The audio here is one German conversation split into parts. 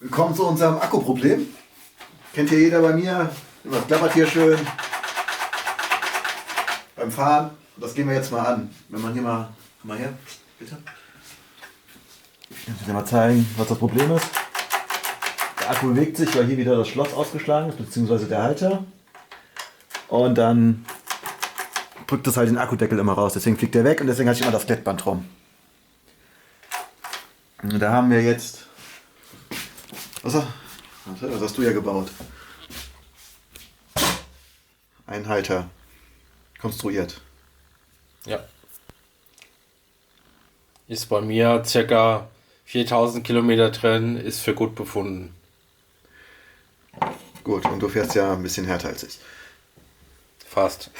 Willkommen zu unserem Akkuproblem. Kennt hier jeder bei mir. Das klappert hier schön beim Fahren. Das gehen wir jetzt mal an. Wenn man hier mal her, bitte. Ich kann dir mal zeigen, was das Problem ist. Der Akku bewegt sich, weil hier wieder das Schloss ausgeschlagen ist, beziehungsweise der Halter. Und dann drückt es halt den Akkudeckel immer raus. Deswegen fliegt der weg und deswegen hatte ich immer das Klettband drum. Und da haben wir jetzt... Was hast du ja gebaut? Ein Halter. Konstruiert. Ja. Ist bei mir ca. 4000 Kilometer drin, ist für gut befunden. Gut, und du fährst ja ein bisschen härter als ich. Fast.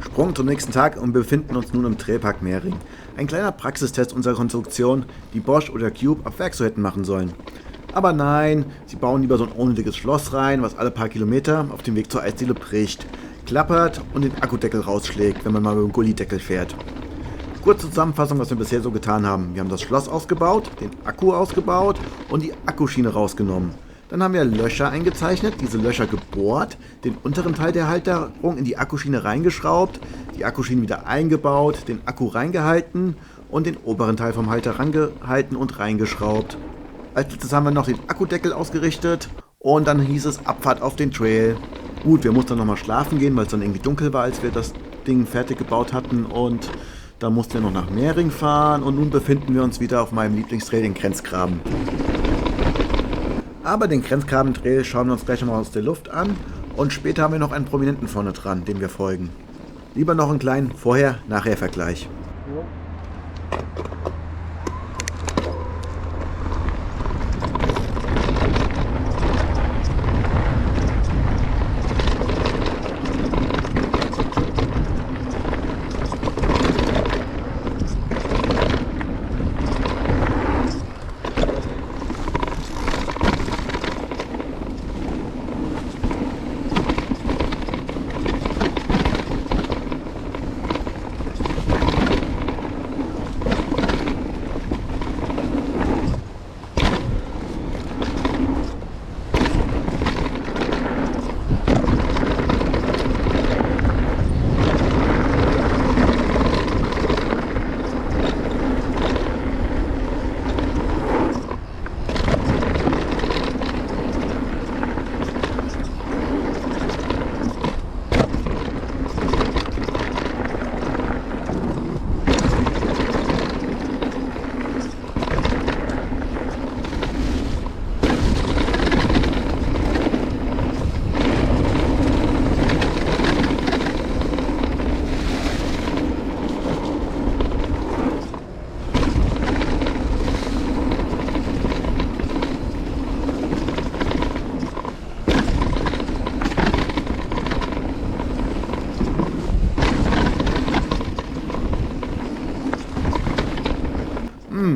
Sprung zum nächsten Tag und wir befinden uns nun im Trailpark Mehring. Ein kleiner Praxistest unserer Konstruktion, die Bosch oder Cube auf Werk so hätten machen sollen. Aber nein, sie bauen lieber so ein unnötiges Schloss rein, was alle paar Kilometer auf dem Weg zur Eisdiele bricht, klappert und den Akkudeckel rausschlägt, wenn man mal mit dem Gullideckel fährt. Kurze Zusammenfassung, was wir bisher so getan haben. Wir haben das Schloss ausgebaut, den Akku ausgebaut und die Akkuschiene rausgenommen. Dann haben wir Löcher eingezeichnet, diese Löcher gebohrt, den unteren Teil der Halterung in die Akkuschiene reingeschraubt, die Akkuschiene wieder eingebaut, den Akku reingehalten und den oberen Teil vom Halter rangehalten und reingeschraubt. Als letztes haben wir noch den Akkudeckel ausgerichtet und dann hieß es Abfahrt auf den Trail. Gut, wir mussten dann nochmal schlafen gehen, weil es dann irgendwie dunkel war, als wir das Ding fertig gebaut hatten und da mussten wir noch nach Mehring fahren und nun befinden wir uns wieder auf meinem Lieblingstrail, den Grenzgraben. Aber den Grenzgraben-Trail schauen wir uns gleich nochmal aus der Luft an und später haben wir noch einen Prominenten vorne dran, dem wir folgen. Lieber noch einen kleinen Vorher-Nachher-Vergleich.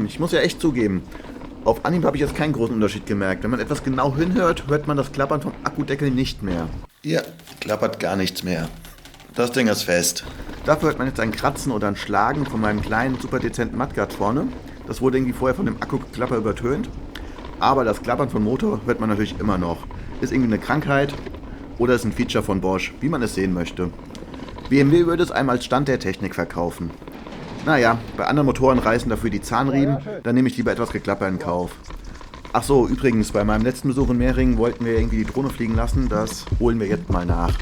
Ich muss ja echt zugeben, auf Anhieb habe ich jetzt keinen großen Unterschied gemerkt. Wenn man etwas genau hinhört, hört man das Klappern vom Akkudeckel nicht mehr. Hier klappert gar nichts mehr. Das Ding ist fest. Dafür hört man jetzt ein Kratzen oder ein Schlagen von meinem kleinen, super dezenten Mudguard vorne. Das wurde irgendwie vorher von dem Akkuklapper übertönt. Aber das Klappern vom Motor hört man natürlich immer noch. Ist irgendwie eine Krankheit oder ist ein Feature von Bosch, wie man es sehen möchte. BMW würde es einem als Stand der Technik verkaufen. Naja, bei anderen Motoren reißen dafür die Zahnriemen, dann nehme ich lieber etwas Geklapper in Kauf. Ach so, übrigens, bei meinem letzten Besuch in Mehring wollten wir irgendwie die Drohne fliegen lassen, das holen wir jetzt mal nach.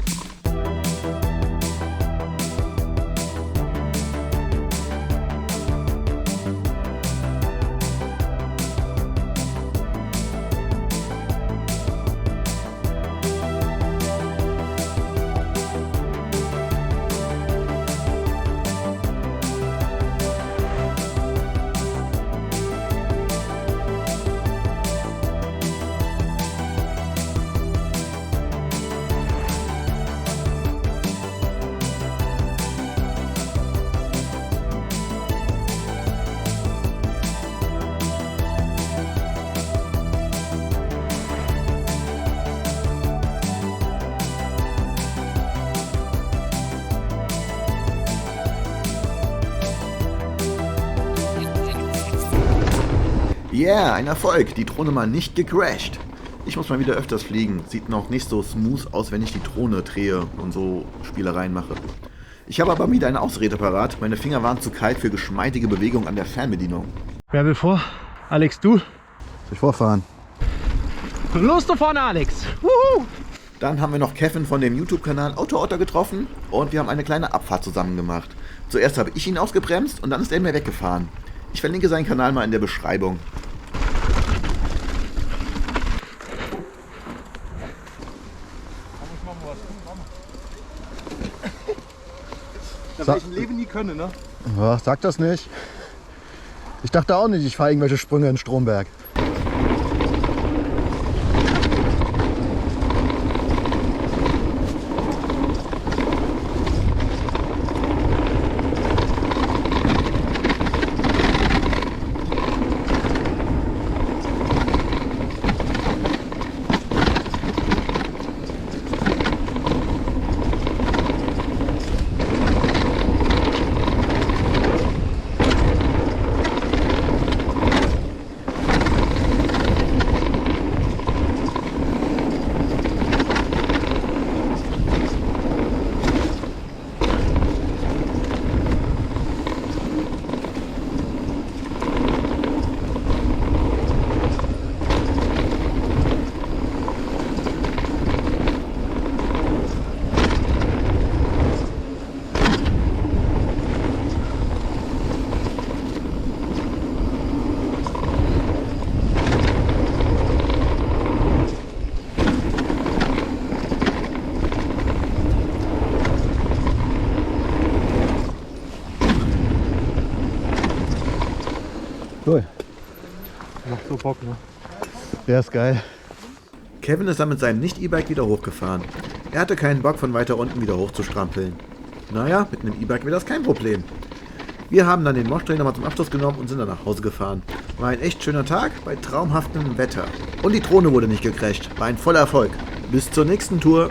Yeah, ein Erfolg. Die Drohne mal nicht gecrashed. Ich muss mal wieder öfters fliegen. Sieht noch nicht so smooth aus, wenn ich die Drohne drehe und so Spielereien mache. Ich habe aber wieder eine Ausrede parat. Meine Finger waren zu kalt für geschmeidige Bewegung an der Fernbedienung. Wer will vor? Alex, du? Soll ich vorfahren? Los da vorne, Alex! Wuhu! Dann haben wir noch Kevin von dem YouTube-Kanal Auto-Otter getroffen und wir haben eine kleine Abfahrt zusammen gemacht. Zuerst habe ich ihn ausgebremst und dann ist er mir weggefahren. Ich verlinke seinen Kanal mal in der Beschreibung. Das werde ich im Leben nie können, ne? Ja, sag das nicht. Ich dachte auch nicht, ich fahre irgendwelche Sprünge in Stromberg. Cool. Macht so Bock, ne? Der ist geil. Kevin ist dann mit seinem Nicht-E-Bike wieder hochgefahren. Er hatte keinen Bock, von weiter unten wieder hochzustrampeln. Naja, mit einem E-Bike wäre das kein Problem. Wir haben dann den Moschtrain nochmal zum Abschluss genommen und sind dann nach Hause gefahren. War ein echt schöner Tag bei traumhaftem Wetter. Und die Drohne wurde nicht gecrasht. War ein voller Erfolg. Bis zur nächsten Tour.